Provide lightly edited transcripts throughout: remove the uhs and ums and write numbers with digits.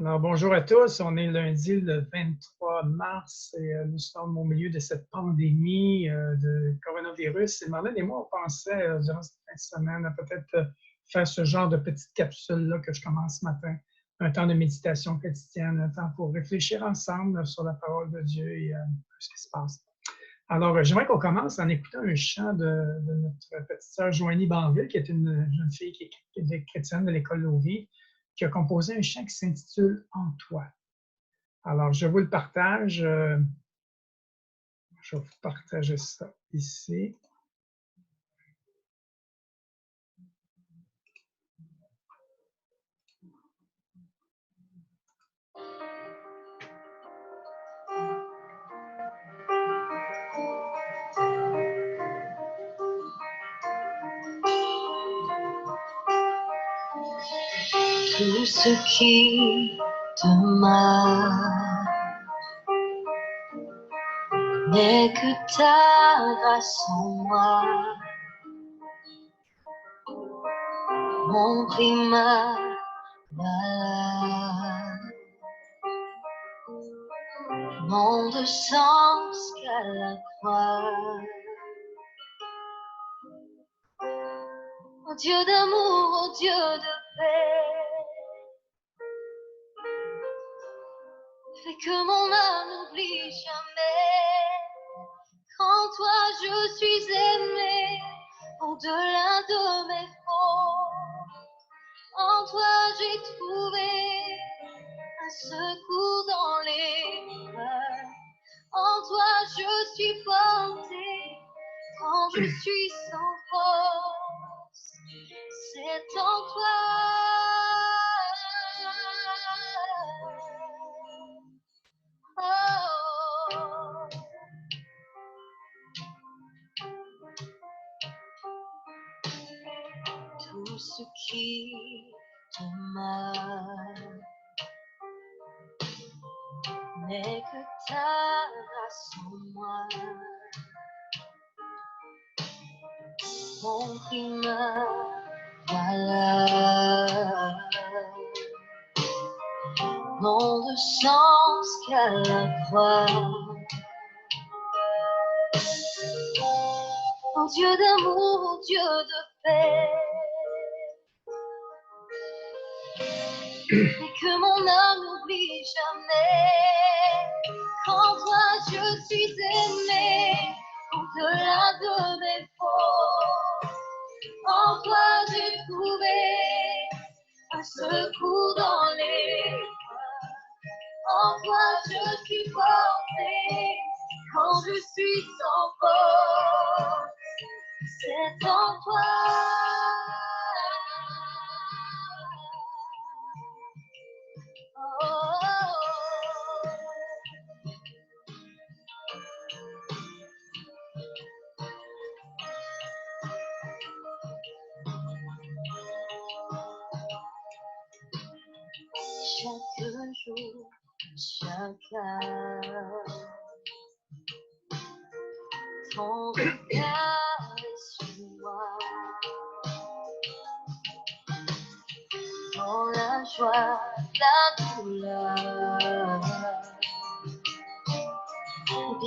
Alors, bonjour à tous. On est lundi le 23 mars et nous sommes au milieu de cette pandémie de coronavirus. Et Marlène et moi, on pensait durant cette fin de semaine à peut-être faire ce genre de petite capsule-là que je commence ce matin. Un temps de méditation quotidienne, un temps pour réfléchir ensemble sur la parole de Dieu et ce qui se passe. Alors, j'aimerais qu'on commence en écoutant un chant de notre petite sœur Joanie Banville, qui est une jeune fille qui est chrétienne de l'école Lauvier, qui a composé un chant qui s'intitule « En toi ». Alors, je vous le partage. Je vais vous partager ça ici. Tout ce qui demeure n'est que ta grâce en moi, mon prix, ma valeur, n'ont de sens qu'à la croix. Oh Dieu d'amour, oh Dieu de paix, fais que mon âme n'oublie jamais qu'en toi je suis aimé, au-delà de mes fautes. En toi j'ai trouvé un secours dans les peurs. En toi je suis porté quand je suis sans force. C'est en toi. Oh. Tout ce qui demeure n'est que ta grâce en moi, mon prix, ma valeur, n'ont de sens qu'à la croix. Oh Dieu d'amour, oh Dieu de paix, et que mon âme n'oublie jamais qu'en toi je suis aimé, au-delà de mes fautes. En toi j'ai trouvé un secours dans les bras. En toi je suis porté quand je suis sans force. C'est en toi. Chaque jour, chaque heure, ton regard est sur moi. Dans la joie, la douleur,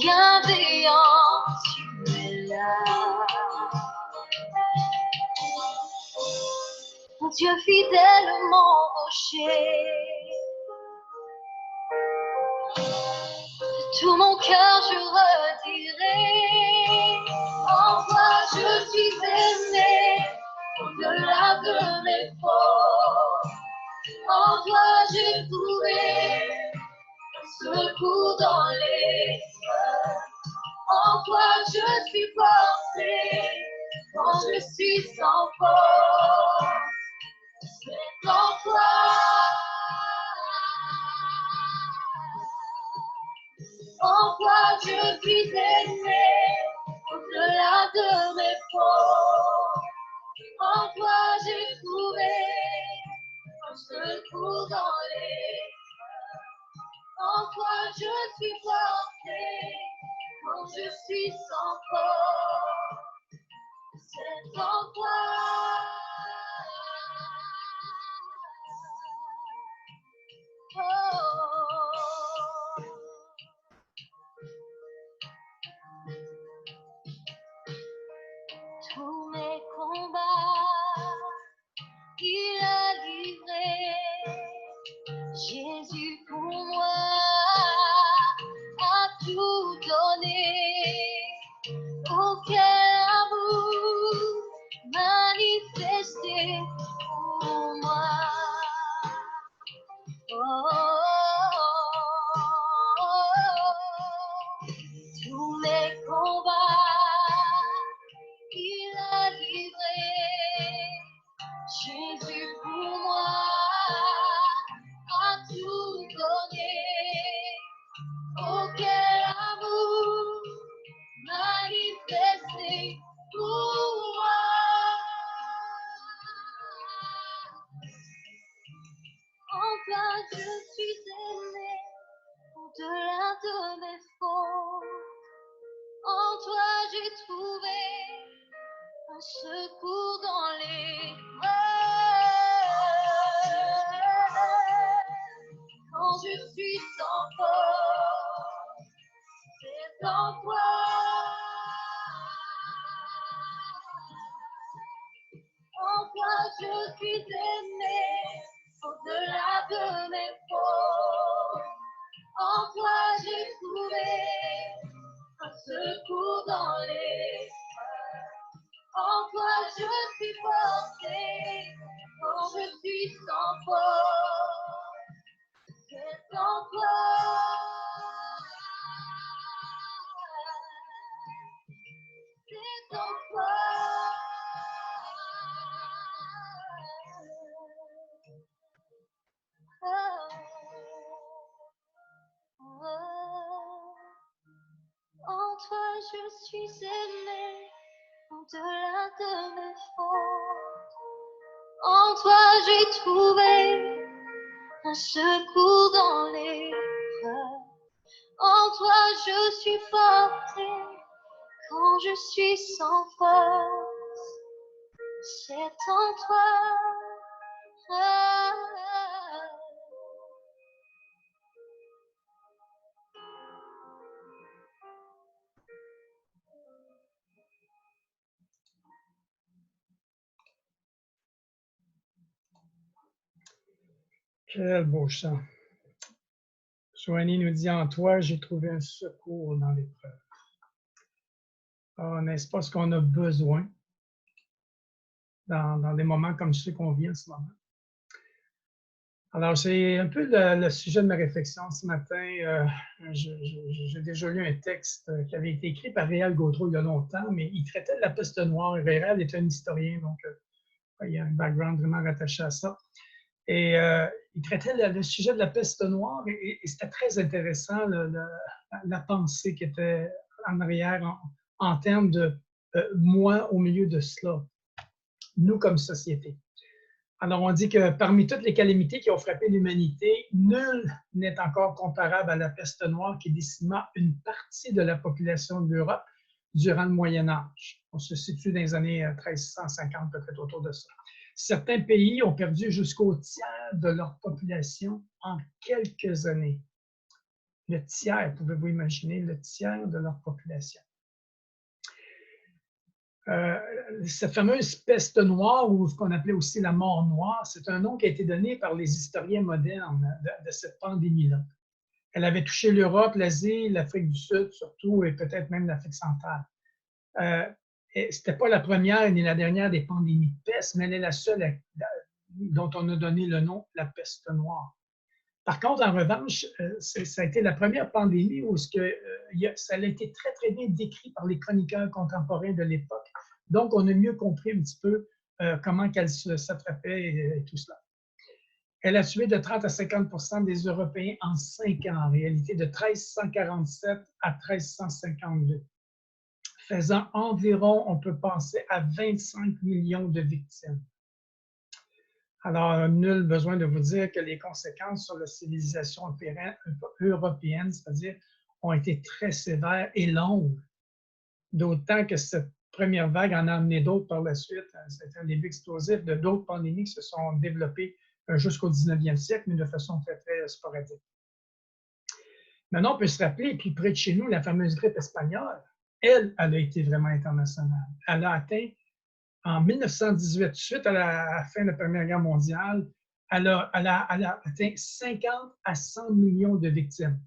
bienveillant, tu es là. Mon Dieu fidèle, mon rocher, de tout mon cœur je redirai, en toi je suis aimé, au-delà de mes fautes. En toi j'ai trouvé un secours dans les peurs. En toi je suis porté quand je suis sans force. C'est en toi. En toi je suis aimé, au-delà de mes fautes. En toi j'ai trouvé un secours dans les cœurs. En toi je suis porté quand je suis sans force. C'est en toi. Oh. En toi je suis aimé, au-delà de mes fautes. En toi j'ai trouvé un secours dans l'épreuve. Quand je suis sans force, c'est en toi. En toi je suis aimé, au-delà de mes fautes. En toi j'ai trouvé un secours dans l'épreuve. En toi je suis porté, quand je suis sans force. C'est en toi. C'est en toi. En toi je suis aimé, au-delà de mes fautes. En toi j'ai trouvé un secours dans l'épreuve. En toi je suis porté, quand je suis sans force. C'est en toi. Quel beau chant. Joanie nous dit, en toi, j'ai trouvé un secours dans l'épreuve. Ah, n'est-ce pas ce qu'on a besoin dans des moments comme ceux qu'on vit en ce moment? Alors, c'est un peu le sujet de ma réflexion ce matin. J'ai déjà lu un texte qui avait été écrit par Réal Gaudreau il y a longtemps, mais il traitait de la peste noire. Réal est un historien, donc il y a un background vraiment rattaché à ça. Et il traitait le sujet de la peste noire et c'était très intéressant, la pensée qui était en arrière en termes de moi au milieu de cela, nous comme société. Alors, on dit que parmi toutes les calamités qui ont frappé l'humanité, nul n'est encore comparable à la peste noire qui décima une partie de la population de l'Europe durant le Moyen Âge. On se situe dans les années 1350, peut-être autour de ça. Certains pays ont perdu jusqu'au tiers de leur population en quelques années. Le tiers, pouvez-vous imaginer, le tiers de leur population. Cette fameuse peste noire, ou ce qu'on appelait aussi la mort noire, c'est un nom qui a été donné par les historiens modernes de cette pandémie-là. Elle avait touché l'Europe, l'Asie, l'Afrique du Sud surtout, et peut-être même l'Afrique centrale. Ce n'était pas la première ni la dernière des pandémies de peste, mais elle est la seule dont on a donné le nom la peste noire. Par contre, en revanche, ça a été la première pandémie où ça a été très, très bien décrit par les chroniqueurs contemporains de l'époque. Donc, on a mieux compris un petit peu comment qu'elle s'attrapait et tout cela. Elle a tué de 30 à 50 des Européens en 5 ans, en réalité, de 1347 à 1352, faisant environ, on peut penser, à 25 millions de victimes. Alors, nul besoin de vous dire que les conséquences sur la civilisation européenne, c'est-à-dire, ont été très sévères et longues, d'autant que cette première vague en a amené d'autres par la suite. C'est un début explosif de d'autres pandémies qui se sont développées jusqu'au 19e siècle, mais de façon très, très sporadique. Maintenant, on peut se rappeler, puis près de chez nous, la fameuse grippe espagnole, elle a été vraiment internationale. Elle a atteint en 1918, suite à la fin de la Première Guerre mondiale, elle a atteint 50 à 100 millions de victimes.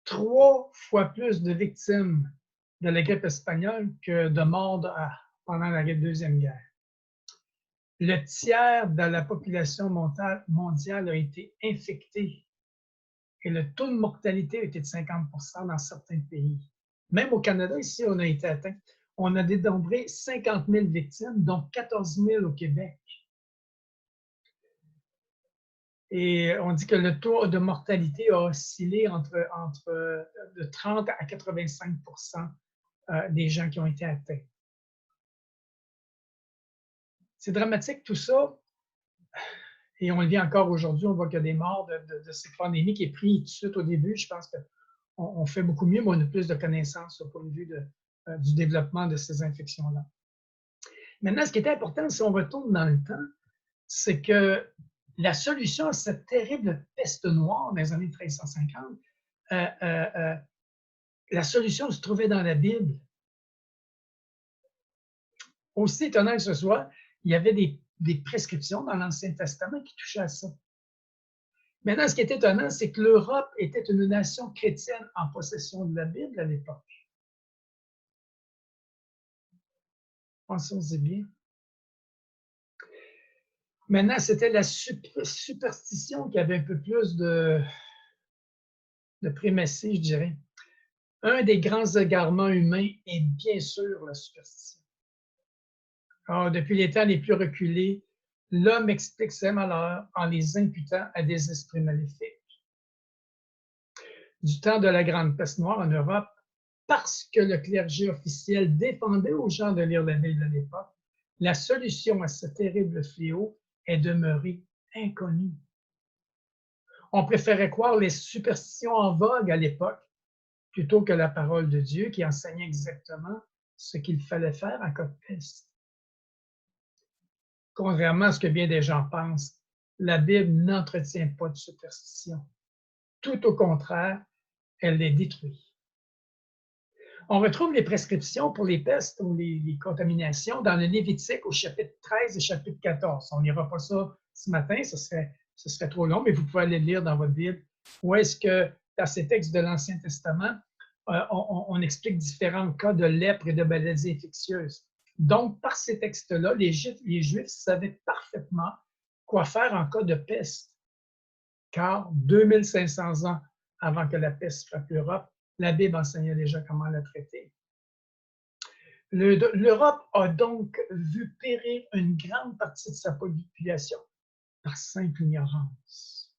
3 fois plus de victimes de la grippe espagnole que de morts pendant la Deuxième Guerre. Le tiers de la population mondiale a été infecté et le taux de mortalité a été de 50% dans certains pays. Même au Canada, ici, on a été atteint. On a dénombré 50 000 victimes, dont 14 000 au Québec. Et on dit que le taux de mortalité a oscillé de 30 à 85% des gens qui ont été atteints. C'est dramatique tout ça. Et on le vit encore aujourd'hui, on voit qu'il y a des morts de cette pandémie qui est prise tout de suite au début. Je pense qu'on fait beaucoup mieux, mais on a plus de connaissances au point de vue du développement de ces infections-là. Maintenant, ce qui est important, si on retourne dans le temps, c'est que la solution à cette terrible peste noire dans les années 1350, la solution se trouvait dans la Bible. Aussi étonnant que ce soit, il y avait des prescriptions dans l'Ancien Testament qui touchaient à ça. Maintenant, ce qui est étonnant, c'est que l'Europe était une nation chrétienne en possession de la Bible à l'époque. Pensons-y bien. Maintenant, c'était la superstition qui avait un peu plus de primatie, je dirais. Un des grands égarements humains est bien sûr la superstition. Alors, depuis les temps les plus reculés, l'homme explique ses malheurs en les imputant à des esprits maléfiques. Du temps de la Grande Peste noire en Europe, parce que le clergé officiel défendait aux gens de lire la Bible à l'époque, la solution à ce terrible fléau est demeurée inconnue. On préférait croire les superstitions en vogue à l'époque plutôt que la parole de Dieu qui enseignait exactement ce qu'il fallait faire en cas de peste. Contrairement à ce que bien des gens pensent, la Bible n'entretient pas de superstition. Tout au contraire, elle les détruit. On retrouve les prescriptions pour les pestes ou les contaminations dans le Lévitique au chapitre 13 et chapitre 14. On n'ira pas ça ce matin, ce serait trop long, mais vous pouvez aller le lire dans votre Bible. Où est-ce que, dans ces textes de l'Ancien Testament, on explique différents cas de lèpre et de maladies infectieuses. Donc, par ces textes-là, les Juifs savaient parfaitement quoi faire en cas de peste. Car 2500 ans avant que la peste frappe l'Europe, la Bible enseignait déjà comment la traiter. L'Europe a donc vu périr une grande partie de sa population par simple ignorance.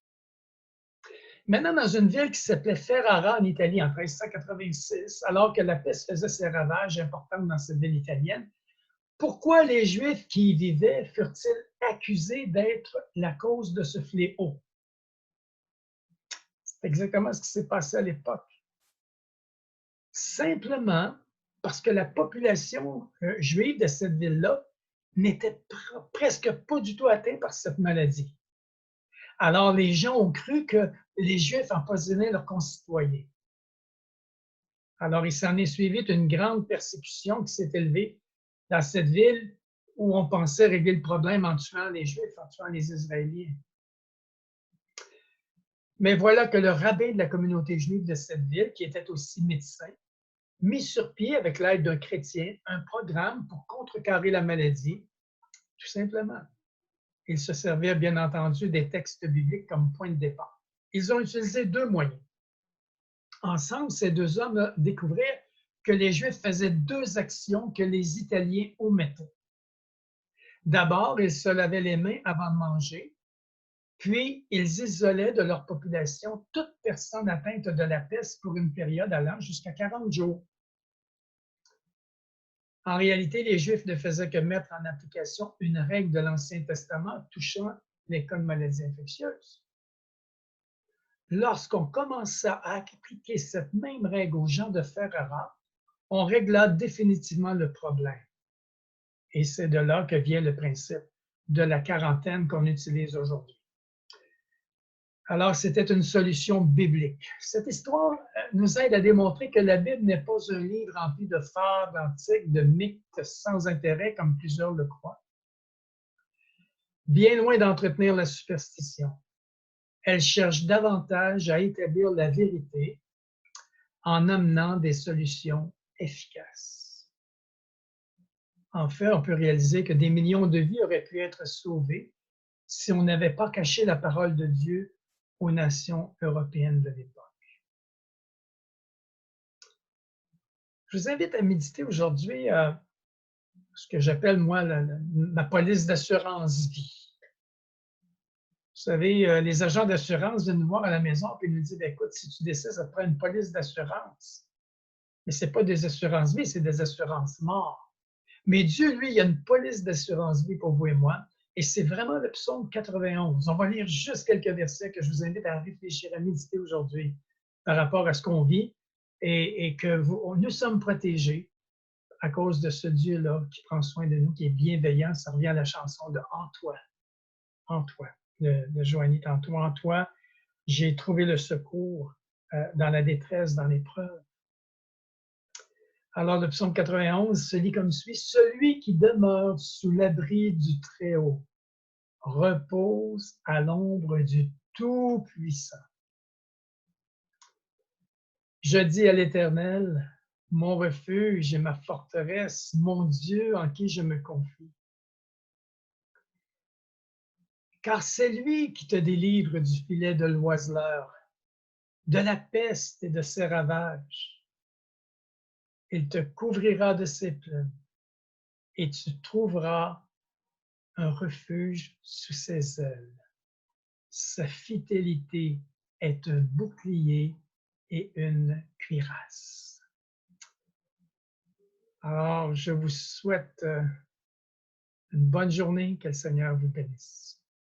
Maintenant, dans une ville qui s'appelait Ferrara en Italie en 1386, alors que la peste faisait ses ravages importants dans cette ville italienne, pourquoi les Juifs qui y vivaient furent-ils accusés d'être la cause de ce fléau? C'est exactement ce qui s'est passé à l'époque. Simplement parce que la population juive de cette ville-là n'était presque pas du tout atteinte par cette maladie. Alors, les gens ont cru que les Juifs empoisonnaient leurs concitoyens. Alors, il s'en est suivi une grande persécution qui s'est élevée dans cette ville où on pensait régler le problème en tuant les Juifs, en tuant les Israéliens. Mais voilà que le rabbin de la communauté juive de cette ville, qui était aussi médecin, mit sur pied, avec l'aide d'un chrétien, un programme pour contrecarrer la maladie, tout simplement. Ils se servirent bien entendu des textes bibliques comme point de départ. Ils ont utilisé deux moyens. Ensemble, ces deux hommes découvrirent que les Juifs faisaient deux actions que les Italiens omettaient. D'abord, ils se lavaient les mains avant de manger, puis ils isolaient de leur population toute personne atteinte de la peste pour une période allant jusqu'à 40 jours. En réalité, les Juifs ne faisaient que mettre en application une règle de l'Ancien Testament touchant les cas de maladies infectieuses. Lorsqu'on commença à appliquer cette même règle aux gens de Ferrara, on régla définitivement le problème. Et c'est de là que vient le principe de la quarantaine qu'on utilise aujourd'hui. Alors, c'était une solution biblique. Cette histoire nous aide à démontrer que la Bible n'est pas un livre rempli de fables antiques, de mythes sans intérêt, comme plusieurs le croient. Bien loin d'entretenir la superstition, elle cherche davantage à établir la vérité en amenant des solutions efficaces. En fait, on peut réaliser que des millions de vies auraient pu être sauvées si on n'avait pas caché la parole de Dieu aux nations européennes de l'époque. Je vous invite à méditer aujourd'hui ce que j'appelle, moi, ma police d'assurance vie. Vous savez, les agents d'assurance viennent nous voir à la maison et nous disent, écoute, si tu décides, ça te prend une police d'assurance. Mais ce n'est pas des assurances vie, c'est des assurances mort. Mais Dieu, lui, il y a une police d'assurance vie pour vous et moi. Et c'est vraiment le psaume 91. On va lire juste quelques versets que je vous invite à réfléchir, à méditer aujourd'hui par rapport à ce qu'on vit et que nous sommes protégés à cause de ce Dieu-là qui prend soin de nous, qui est bienveillant. Ça revient à la chanson de En toi, de Joanie tantôt. En toi, j'ai trouvé le secours dans la détresse, dans l'épreuve. Alors, le psaume 91 se lit comme suit. Celui qui demeure sous l'abri du Très-Haut repose à l'ombre du Tout-Puissant. Je dis à l'Éternel, mon refuge et ma forteresse, mon Dieu en qui je me confie. Car c'est lui qui te délivre du filet de l'oiseleur, de la peste et de ses ravages. Il te couvrira de ses plumes et tu trouveras un refuge sous ses ailes. Sa fidélité est un bouclier et une cuirasse. Alors, je vous souhaite une bonne journée, que le Seigneur vous bénisse.